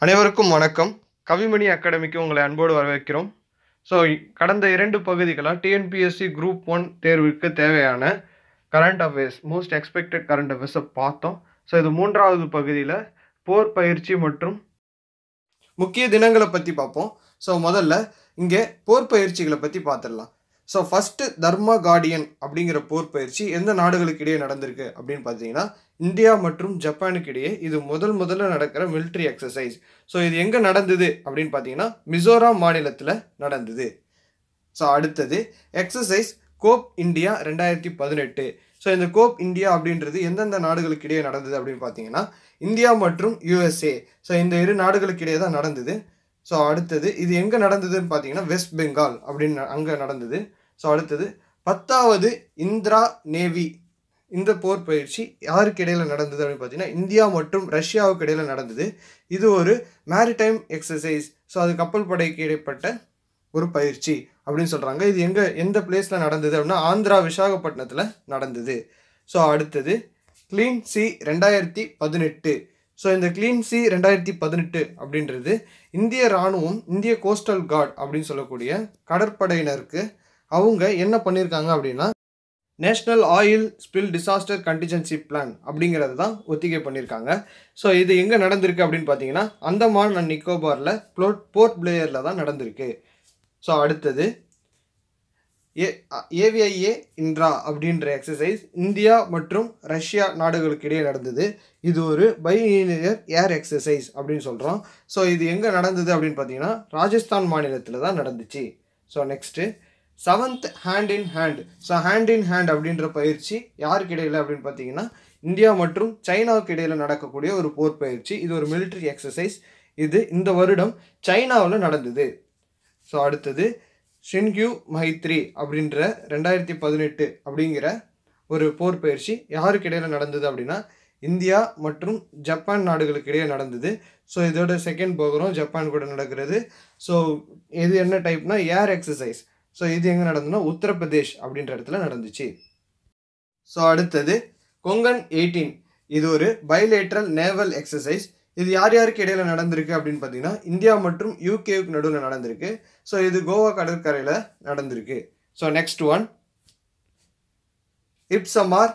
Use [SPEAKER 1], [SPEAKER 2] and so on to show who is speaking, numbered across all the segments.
[SPEAKER 1] அனைவருக்கும் வணக்கம். கவிமணி அகாடமிக்கு உங்களை அன்போடு வரவேற்கிறோம். ஸோ கடந்த 2 பகுதிகளாக டிஎன்பிஎஸ்சி குரூப் 1 தேர்வுக்கு தேவையான current affairs, most expected current அஃபேர்ஸை பார்த்தோம். ஸோ இது 3வது பகுதியில் போர் பயிற்சி மற்றும் முக்கிய தினங்களை பற்றி பார்ப்போம். ஸோ முதல்ல இங்கே போர் பயிற்சிகளை பற்றி பார்த்துடலாம். ஸோ ஃபஸ்ட்டு தர்மா கார்டியன் அப்படிங்கிற போர் பயிற்சி எந்த நாடுகளுக்கு இடையே நடந்திருக்கு அப்படின்னு பார்த்தீங்கன்னா இந்தியா மற்றும் ஜப்பானுக்கு இடையே இது முதல்ல நடக்கிற மிலிட்ரி எக்ஸசைஸ். ஸோ இது எங்கே நடந்தது அப்படின்னு பார்த்தீங்கன்னா மிசோராம் மாநிலத்தில் நடந்தது. ஸோ அடுத்தது எக்ஸசைஸ் கோப் இந்தியா 2018. ஸோ இந்த கோப் இந்தியா அப்படின்றது எந்தெந்த நாடுகளுக்கு இடையே நடந்தது அப்படின்னு பார்த்தீங்கன்னா இந்தியா மற்றும் யூஎஸ்ஏ. ஸோ இந்த 2 நாடுகளுக்கு இடையே தான் நடந்தது. ஸோ அடுத்தது இது எங்கே நடந்ததுன்னு பார்த்தீங்கன்னா வெஸ்ட் பெங்கால் அப்படின்னு அங்கே நடந்தது. ஸோ அடுத்தது 10வது இந்திரா நேவி. இந்த போர் பயிற்சி யாருக்கு இடையில் நடந்தது அப்படின்னு பார்த்தீங்கன்னா இந்தியா மற்றும் ரஷ்யாவுக்கு இடையில் நடந்தது. இது ஒரு மேரிடைம் எக்ஸசைஸ். ஸோ அது கப்பல் படைக்கு இடைப்பட்ட ஒரு பயிற்சி அப்படின்னு சொல்கிறாங்க. இது எந்த பிளேஸில் நடந்தது அப்படின்னா ஆந்திரா விசாகப்பட்டினத்தில் நடந்தது. ஸோ அடுத்தது கிளீன் சி 2018. ஸோ இந்த கிளீன் சி 2018 அப்படின்றது இந்திய இராணுவம், இந்திய கோஸ்டல் கார்டு அப்படின்னு சொல்லக்கூடிய கடற்படையினருக்கு அவங்க என்ன பண்ணியிருக்காங்க அப்படின்னா national oil spill disaster contingency plan அப்படிங்கிறது தான் ஒத்திகை பண்ணியிருக்காங்க. ஸோ இது எங்கே நடந்திருக்கு அப்படின்னு பார்த்தீங்கன்னா அந்தமான் அண்ட் நிக்கோபாரில் போர்ட் பிளேயரில் தான் நடந்திருக்கு. ஸோ அடுத்தது ஏவிஐஏ இந்திரா அப்படின்ற எக்ஸசைஸ் இந்தியா மற்றும் ரஷ்யா நாடுகளுக்கு இடையே நடந்தது. இது ஒரு பைலினியர் ஏர் எக்ஸசைஸ் அப்படின்னு சொல்கிறோம். ஸோ இது எங்கே நடந்தது அப்படின்னு பார்த்தீங்கன்னா ராஜஸ்தான் மாநிலத்தில் தான் நடந்துச்சு. So next 7th hand in hand. So hand in hand அப்படின்ற பயிற்சி யாருக்கு இடையில் அப்படின்னு பார்த்தீங்கன்னா இந்தியா மற்றும் சைனாவுக்கு இடையில் நடக்கக்கூடிய ஒரு போர் பயிற்சி. இது ஒரு மிலிட்ரி எக்ஸசைஸ். இது இந்த வருடம் சைனாவில் நடந்தது. ஸோ அடுத்தது ஷின்கியூ மைத்ரி அப்படின்ற 2018 அப்படிங்கிற ஒரு போர் பயிற்சி யாருக்கு இடையில் நடந்தது அப்படின்னா இந்தியா மற்றும் ஜப்பான் நாடுகளுக்கு இடையே நடந்தது. ஸோ இதோட செகண்ட் போகிறோம் ஜப்பான் கூட நடக்கிறது. ஸோ இது என்ன டைப்னா ஏர் எக்ஸசைஸ். ஸோ இது எங்கே நடந்ததுன்னா உத்தரப்பிரதேஷ் அப்படின்ற இடத்துல நடந்துச்சு. ஸோ அடுத்தது கொங்கன் 18. இது ஒரு பைலேட்ரல் நேவல் எக்ஸசைஸ். இது யார் யாருக்கு இடையில் நடந்திருக்கு அப்படின்னு பார்த்தீங்கன்னா இந்தியா மற்றும் யூகேவுக்கு நடுவில் நடந்திருக்கு. ஸோ இது கோவா கடற்கரையில் நடந்திருக்கு. ஸோ நெக்ஸ்ட் ஒன் இப்சமார்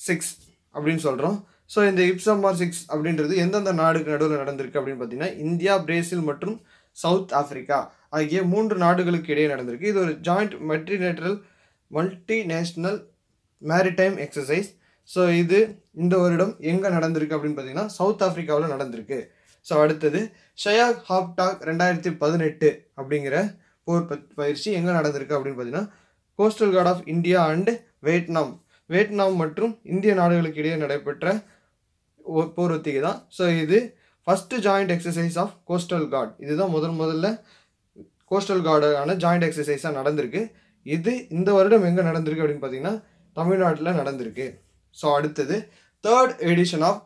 [SPEAKER 1] 6 அப்படின்னு சொல்கிறோம். ஸோ இந்த இப்சமார் 6 அப்படின்றது எந்தெந்த நாடுக்கு நடுவில் நடந்திருக்கு அப்படின்னு பார்த்தீங்கன்னா இந்தியா, பிரேசில் மற்றும் சவுத் ஆஃப்ரிக்கா ஆகிய 3 நாடுகளுக்கு இடையே நடந்திருக்கு. இது ஒரு joint multinational maritime exercise. So இது இந்த வருடம் எங்கே நடந்திருக்கு அப்படின்னு பார்த்தீங்கன்னா சவுத் ஆஃப்ரிக்காவில் நடந்திருக்கு. ஸோ அடுத்தது ஷயாக் ஹாப்டாக் 2018 அப்படிங்கிற போர் பயிற்சி எங்கே நடந்திருக்கு அப்படின்னு பார்த்தீங்கன்னா coastal guard of India and Vietnam மற்றும் இந்திய நாடுகளுக்கு இடையே நடைபெற்ற போர் ஒத்திகை தான். ஸோ இது first joint exercise of coastal guard. இதுதான் முதல்ல கோஸ்டல் கார்டான ஜாயிண்ட் எக்ஸசைஸாக நடந்திருக்கு. இது இந்த வருடம் எங்கே நடந்திருக்கு அப்படின்னு பார்த்தீங்கன்னா தமிழ்நாட்டில் நடந்திருக்கு. ஸோ அடுத்தது 3rd எடிஷன் ஆஃப்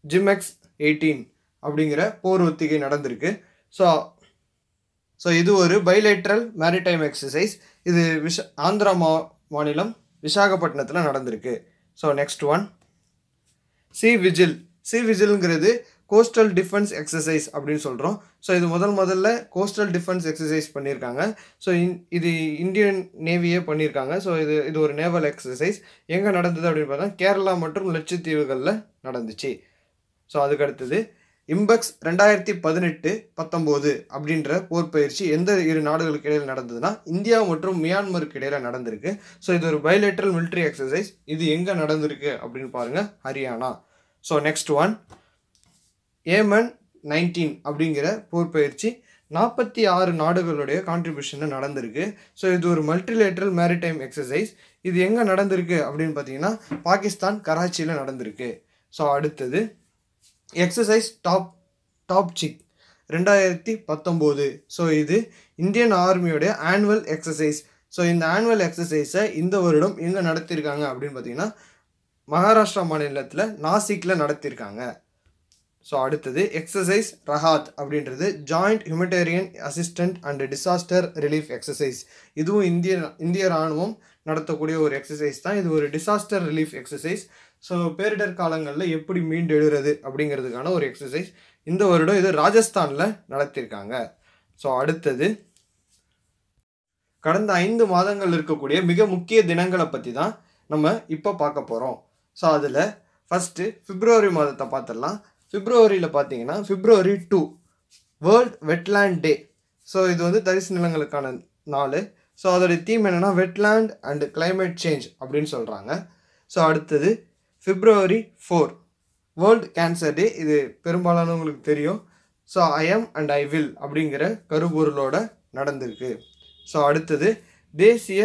[SPEAKER 1] ஜிமெக்ஸ் 18 அப்படிங்கிற போர் ஒத்திகை நடந்திருக்கு. ஸோ இது ஒரு பைலேட்ரல் மேரிடைம் எக்ஸசைஸ். இது ஆந்திரா மாநிலம் விசாகப்பட்டினத்தில் நடந்திருக்கு. ஸோ நெக்ஸ்ட் ஒன் சி விஜில்ங்கிறது கோஸ்டல் டிஃபென்ஸ் எக்ஸசைஸ் அப்படின்னு சொல்கிறோம். ஸோ இது முதல்ல கோஸ்டல் டிஃபென்ஸ் எக்ஸசைஸ் பண்ணியிருக்காங்க. ஸோ இது இந்தியன் நேவியே பண்ணியிருக்காங்க. ஸோ இது ஒரு நேவல் எக்ஸசைஸ். எங்கே நடந்தது அப்படின்னு பார்த்தா கேரளா மற்றும் லட்சத்தீவுகளில் நடந்துச்சு. ஸோ அதுக்கு அடுத்தது இம்பெக்ஸ் 2018-19 அப்படின்ற போர் பயிற்சி எந்த 2 நாடுகளுக்கு இடையில் நடந்ததுன்னா இந்தியா மற்றும் மியான்மருக்கு இடையில் நடந்திருக்கு. ஸோ இது ஒரு பைலேட்ரல் மிலிட்ரி எக்ஸசைஸ். இது எங்கே நடந்திருக்கு அப்படின்னு பாருங்கள், Haryana. So next one Yemen 19 அப்படிங்கிற போர் பயிற்சி 46 நாடுகளுடைய கான்ட்ரிபியூஷனில் நடந்திருக்கு. ஸோ இது ஒரு மல்டிலேட்ரல் மேரிடைம் எக்ஸசைஸ். இது எங்கே நடந்திருக்கு அப்படின்னு பார்த்தீங்கன்னா பாகிஸ்தான் கராச்சியில் நடந்திருக்கு. ஸோ அடுத்தது எக்ஸசைஸ் டாப் சிக் 2019. ஸோ இது இந்தியன் ஆர்மியோடைய ஆனுவல் எக்ஸசைஸ். ஸோ இந்த ஆனுவல் எக்ஸசைஸை இந்த வருடம் எங்கே நடத்தியிருக்காங்க அப்படின்னு பார்த்தீங்கன்னா மகாராஷ்டிரா மாநிலத்தில் நாசிக்கில் நடத்தியிருக்காங்க. ஸோ அடுத்தது எக்ஸசைஸ் ரஹாத் அப்படின்றது joint humanitarian assistant and disaster relief exercise. இதுவும் இந்திய இராணுவம் நடத்தக்கூடிய ஒரு எக்ஸசைஸ் தான். இது ஒரு டிசாஸ்டர் ரிலீஃப் எக்ஸசைஸ். ஸோ பேரிடர் காலங்களில் எப்படி மீண்டு எழுறது அப்படிங்கிறதுக்கான ஒரு எக்ஸசைஸ். இந்த வருடம் இது ராஜஸ்தானில் நடத்தியிருக்காங்க. ஸோ அடுத்தது கடந்த 5 மாதங்கள் இருக்கக்கூடிய மிக முக்கிய தினங்களை பற்றி தான் நம்ம இப்போ பார்க்க போகிறோம். ஸோ அதில் ஃபஸ்ட்டு பிப்ரவரி மாதத்தை பார்த்துடலாம். பிப்ரவரியில் பார்த்தீங்கன்னா February 2 வேர்ல்ட் வெட்லேண்ட் டே. ஸோ இது வந்து தரிசு நிலங்களுக்கான நாள். ஸோ அதோடைய தீம் என்னென்னா வெட்லேண்ட் அண்ட் கிளைமேட் சேஞ்ச் அப்படின்னு சொல்கிறாங்க. ஸோ அடுத்தது February 4 வேர்ல்ட் கேன்சர் டே. இது பெரும்பாலானவங்களுக்கு தெரியும். So I am and I will அப்படிங்கிற கருப்பொருளோட நடந்திருக்கு. ஸோ அடுத்தது தேசிய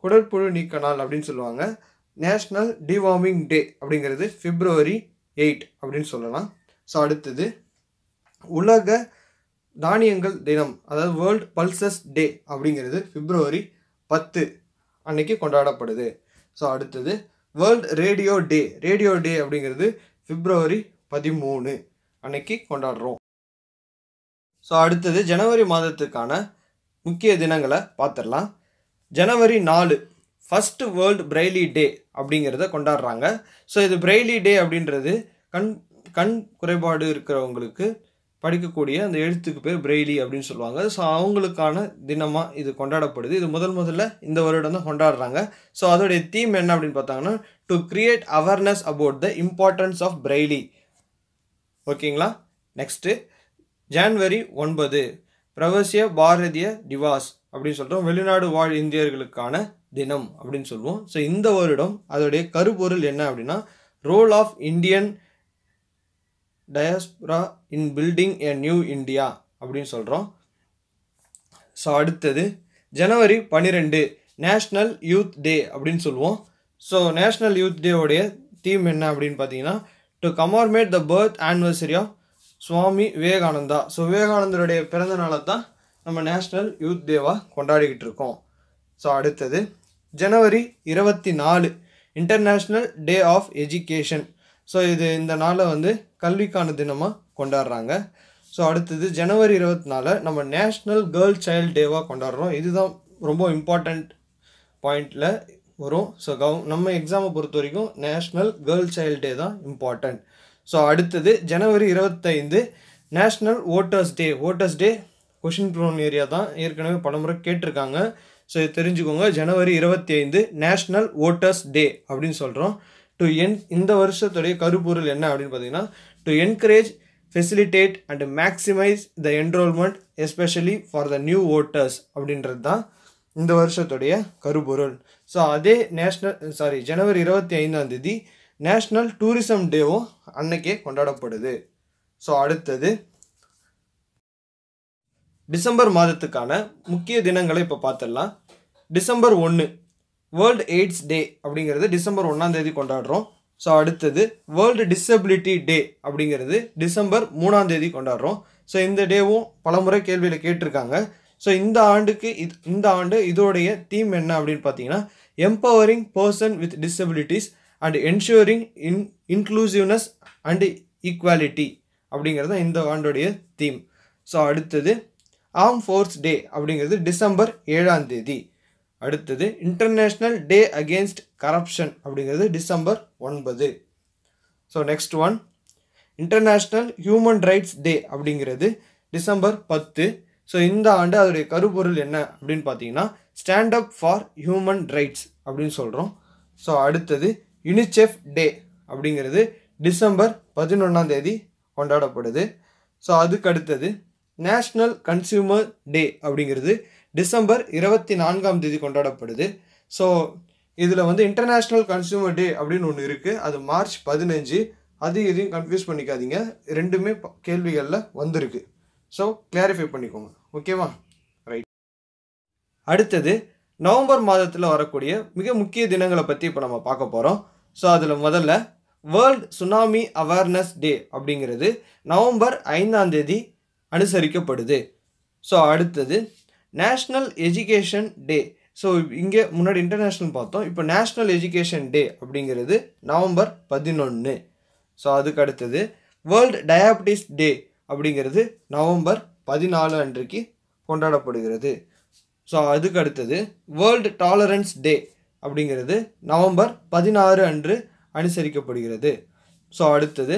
[SPEAKER 1] குடற்புழு நீக்க நாள் அப்படின்னு சொல்லுவாங்க. நேஷ்னல் டிவார்மிங் டே அப்படிங்கிறது February 8 அப்படின்னு சொல்லலாம். ஸோ அடுத்தது உலக தானியங்கள் தினம், அதாவது வேர்ல்ட் பல்சஸ் டே அப்படிங்கிறது February 10 அன்னைக்கு கொண்டாடப்படுது. ஸோ அடுத்தது வேர்ல்ட் ரேடியோ டே. ரேடியோ டே அப்படிங்கிறது February 13 அன்னைக்கு கொண்டாடுறோம். ஸோ அடுத்தது ஜனவரி மாதத்துக்கான முக்கிய தினங்களை பார்த்துடலாம். January 4 ஃபஸ்ட்டு வேர்ல்டு பிரெய்லி டே அப்படிங்கிறத கொண்டாடுறாங்க. ஸோ இது பிரெய்லி டே அப்படின்றது கண் குறைபாடு இருக்கிறவங்களுக்கு படிக்கக்கூடிய அந்த எழுத்துக்கு பேர் பிரெய்லி அப்படின்னு சொல்லுவாங்க. ஸோ அவங்களுக்கான தினமாக இது கொண்டாடப்படுது. இது முதல்ல இந்த வருடம் தான் கொண்டாடுறாங்க. ஸோ அதோடைய தீம் என்ன அப்படின்னு பார்த்தாங்கன்னா to create awareness about the importance of braille. ஓகேங்களா. நெக்ஸ்ட்டு January 9 பிரவசிய பாரதிய திவாஸ் அப்படின்னு சொல்கிறோம். வெளிநாடு வாழ் இந்தியர்களுக்கான தினம் அப்படின்னு சொல்லுவோம். ஸோ இந்த வருடம் அதோடைய கருப்பொருள் என்ன அப்படின்னா role of Indian diaspora in building a new India அப்படின்னு சொல்கிறோம். ஸோ அடுத்தது January 12 நேஷ்னல் யூத் டே அப்படின்னு சொல்லுவோம். ஸோ நேஷ்னல் யூத் டேவுடைய தீம் என்ன அப்படின்னு பார்த்தீங்கன்னா to commemorate the birth anniversary of Swami Vivekananda. So விவேகானந்தருடைய பிறந்த நாளை தான் நம்ம நேஷ்னல் யூத் டேவாக கொண்டாடிக்கிட்டு இருக்கோம். ஸோ அடுத்தது January 24 international day of education. So இது இந்த நாளை வந்து கல்விக்கான தினமாக கொண்டாடுறாங்க. ஸோ அடுத்தது January 24 நம்ம நேஷ்னல் கேர்ள் சைல்டு டேவாக கொண்டாடுறோம். இதுதான் ரொம்ப இம்பார்ட்டண்ட் பாயிண்டில் வரும். ஸோ நம்ம எக்ஸாமை பொறுத்த வரைக்கும் நேஷ்னல் கேர்ள் சைல்டு டே தான் இம்பார்ட்டண்ட். ஸோ அடுத்தது January 25 நேஷ்னல் ஓட்டர்ஸ் டே. ஓட்டர்ஸ் டே கொஷின் ப்ரோன் ஏரியா தான், ஏற்கனவே பலமுறை கேட்டிருக்காங்க. ஸோ இது தெரிஞ்சுக்கோங்க. January 25 நேஷ்னல் ஓட்டர்ஸ் டே அப்படின்னு சொல்கிறோம். இந்த வருஷத்துடைய கருப்பொருள் என்ன அப்படின்னு பார்த்தீங்கன்னா to encourage facilitate and maximise the enrolment especially for the new voters அப்படின்றது தான் இந்த வருஷத்துடைய கருப்பொருள். ஸோ அதே January 25 நேஷ்னல் டூரிசம் டேவும் அன்னைக்கே கொண்டாடப்படுது. ஸோ அடுத்தது டிசம்பர் மாதத்துக்கான முக்கிய தினங்களை இப்போ பார்த்துடலாம். December 1 வேர்ல்டு எய்ட்ஸ் டே அப்படிங்கிறது December 1 கொண்டாடுறோம். ஸோ அடுத்தது வேர்ல்டு டிசபிலிட்டி டே அப்படிங்கிறது December 3 கொண்டாடுறோம். ஸோ இந்த டேவும் பலமுறை கேள்வியில் கேட்டிருக்காங்க. ஸோ இந்த ஆண்டு இதோடைய தீம் என்ன அப்படின்னு பார்த்தீங்கன்னா empowering person with disabilities and ensuring inclusiveness and equality அப்படிங்கிறது இந்த ஆண்டுடைய தீம். ஸோ அடுத்தது ஆர்ம் ஃபோர்ஸ் டே அப்படிங்கிறது December 7. அடுத்தது இன்டர்நேஷ்னல் டே அகெயின்ஸ்ட் கரப்ஷன் அப்படிங்கிறது December 9. So next one international human rights day அப்படிங்கிறது December 10. ஸோ இந்த ஆண்டு அதோடைய கருப்பொருள் என்ன அப்படின்னு பார்த்தீங்கன்னா stand up for human rights அப்படின்னு சொல்கிறோம். ஸோ அடுத்தது யுனிசெஃப் டே அப்படிங்கிறது December 11 கொண்டாடப்படுது. ஸோ அதுக்கு அடுத்தது நேஷ்னல் கன்சியூமர் டே அப்படிங்கிறது December 24 கொண்டாடப்படுது. ஸோ இதில் வந்து இன்டர்நேஷ்னல் கன்சியூமர் டே அப்படின்னு ஒன்று இருக்குது, அது March 15. அது எதையும் கன்ஃபியூஸ் பண்ணிக்காதீங்க, ரெண்டுமே கேள்விகளில் வந்திருக்கு. ஸோ கிளாரிஃபை பண்ணிக்கோங்க. ஓகேவா? ரைட். அடுத்தது நவம்பர் மாதத்தில் வரக்கூடிய மிக முக்கிய தினங்களை பற்றி இப்போ நம்ம பார்க்க போகிறோம். ஸோ அதில் முதல்ல வேர்ல்டு சுனாமி அவேர்னஸ் டே அப்படிங்கிறது November 5 அனுசரிக்கப்படுது. ஸோ அடுத்தது நேஷ்னல் எஜுகேஷன் டே. ஸோ இங்கே முன்னாடி இன்டர்நேஷ்னல் பார்த்தோம், இப்போ நேஷ்னல் எஜுகேஷன் டே அப்படிங்கிறது November 11. ஸோ அதுக்கு அடுத்தது வேர்ல்டு டயாபெட்டிஸ் டே அப்படிங்கிறது November 14 அன்றைக்கு கொண்டாடப்படுகிறது. ஸோ அதுக்கு அடுத்தது வேர்ல்டு டாலரன்ஸ் டே அப்படிங்கிறது November 16 அன்று அனுசரிக்கப்படுகிறது. ஸோ அடுத்தது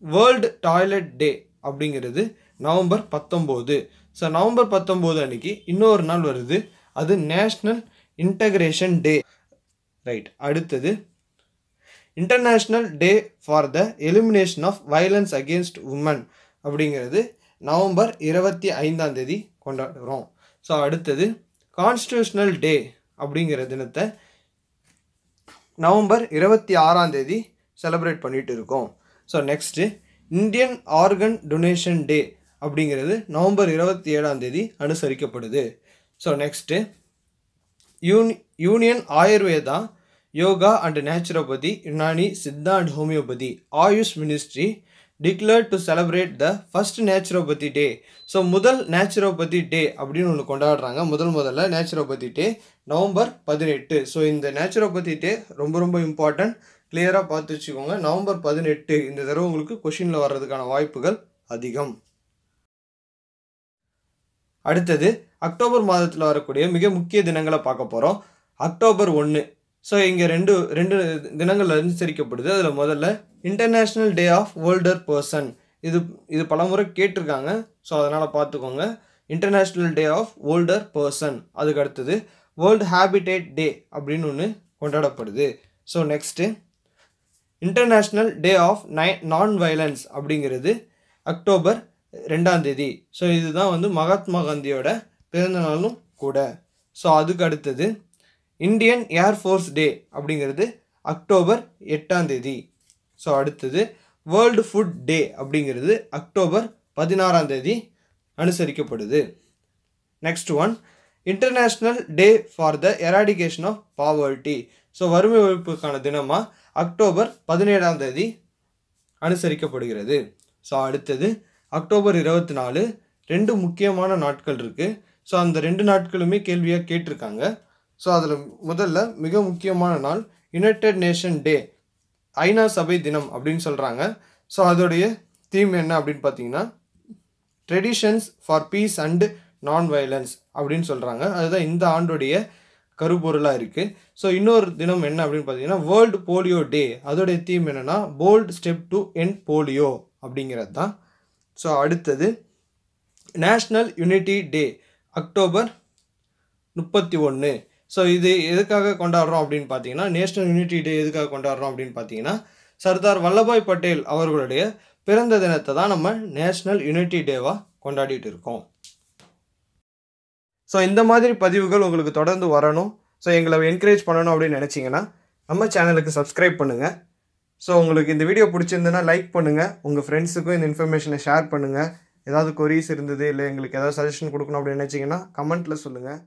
[SPEAKER 1] வேர்ல்டு டாய்லெட் டே அப்படிங்கிறது நவம்பர் 19. ஸோ நவம்பர் 19 அன்னைக்கு இன்னொரு நாள் வருது, அது நேஷ்னல் இன்டகிரேஷன் டே. ரைட். அடுத்தது international day for the elimination of violence against women அப்படிங்கிறது நவம்பர் 25 கொண்டாடுறோம். ஸோ அடுத்தது கான்ஸ்டியூஷனல் டே அப்படிங்கிற தினத்தை நவம்பர் 26 செலிப்ரேட் பண்ணிட்டு இருக்கோம். So next Indian organ donation day அப்படிங்கிறது நவம்பர் 27 அனுசரிக்கப்படுது. So next union Ayurveda, yoga and naturopathy, Unani, Siddha and homeopathy, AYUSH ministry declared to celebrate the first naturopathy day. So முதல் நேச்சுரோபதி டே அப்படின்னு ஒன்று கொண்டாடுறாங்க. முதல்ல நேச்சுரோபதி டே நவம்பர் 18. ஸோ இந்த நேச்சுரோபதி டே ரொம்ப important, கிளியராக பார்த்து வச்சுக்கோங்க. நவம்பர் 18 இந்த தடவை உங்களுக்கு கொஷினில் வர்றதுக்கான வாய்ப்புகள் அதிகம். அடுத்தது அக்டோபர் மாதத்தில் வரக்கூடிய மிக முக்கிய தினங்களை பார்க்க போகிறோம். அக்டோபர் 1. ஸோ இங்கே ரெண்டு தினங்கள் அனுசரிக்கப்படுது. அதில் முதல்ல international day of older person. இது பலமுறை கேட்டிருக்காங்க, ஸோ அதனால் பார்த்துக்கோங்க. International day of older person. அதுக்கு அடுத்தது வேர்ல்டு ஹேபிடேட் டே அப்படின்னு ஒன்று கொண்டாடப்படுது. So next international day of non violence அப்படிங்கிறது அக்டோபர் 2. ஸோ இதுதான் மகாத்மா காந்தியோட பிறந்த நாளும் கூட. ஸோ அதுக்கு அடுத்தது இந்தியன் ஏர்ஃபோர்ஸ் டே அப்படிங்கிறது அக்டோபர் 8. ஸோ அடுத்தது வேர்ல்டு ஃபுட் டே அப்படிங்கிறது அக்டோபர் 16 அனுசரிக்கப்படுது. Next one international day for the eradication of poverty. So வறுமை ஒழிப்புக்கான தினமாக அக்டோபர் 17 அனுசரிக்கப்படுகிறது. ஸோ அடுத்தது அக்டோபர் 24. 2 முக்கியமான நாட்கள் இருக்குது. ஸோ அந்த 2 நாட்களுமே கேள்வியாக கேட்டிருக்காங்க. ஸோ அதில் முதல்ல மிக முக்கியமான நாள் யுனைடெட் நேஷன் டே, ஐநா சபை தினம் அப்படின்னு சொல்கிறாங்க. ஸோ அதோடைய தீம் என்ன அப்படின்னு பார்த்தீங்கன்னா traditions for peace and non violence அப்படின்னு சொல்கிறாங்க. அதுதான் இந்த ஆண்டுடைய கருப்பொருளாக இருக்குது. ஸோ இன்னொரு தினம் என்ன அப்படின்னு பார்த்தீங்கன்னா வேர்ல்டு போலியோ டே. அதோடைய தீம் என்னென்னா bold step to end polio அப்படிங்கிறது தான். ஸோ அடுத்தது national unity day October 31. So இது எதுக்காக கொண்டாடுறோம் அப்படின்னு பார்த்தீங்கன்னா நேஷ்னல் யூனிட்டி டே எதுக்காக கொண்டாடுறோம் அப்படின்னு பார்த்தீங்கன்னா சர்தார் வல்லபாய் பட்டேல் அவர்களுடைய பிறந்த தினத்தை தான் நம்ம நேஷ்னல் யூனிட்டி டேவாக கொண்டாடிட்டு இருக்கோம். ஸோ இந்த மாதிரி பதிவுகள் உங்களுக்கு தொடர்ந்து வரணும், ஸோ எங்களை என்கரேஜ் பண்ணணும் அப்படின்னு நினச்சிங்கன்னா நம்ம சேனலுக்கு சப்ஸ்கிரைப் பண்ணுங்கள். ஸோ உங்களுக்கு இந்த வீடியோ பிடிச்சிருந்ததுன்னா லைக் பண்ணுங்கள், உங்கள் ஃப்ரெண்ட்ஸுக்கும் இந்த இன்ஃபர்மேஷனை ஷேர் பண்ணுங்கள். ஏதாவது கொரீஸ் இருந்தது இல்லை எங்களுக்கு ஏதாவது சஜஷன் கொடுக்கணும் அப்படின்னு நினச்சிங்கன்னா கமெண்ட்டில் சொல்லுங்கள்.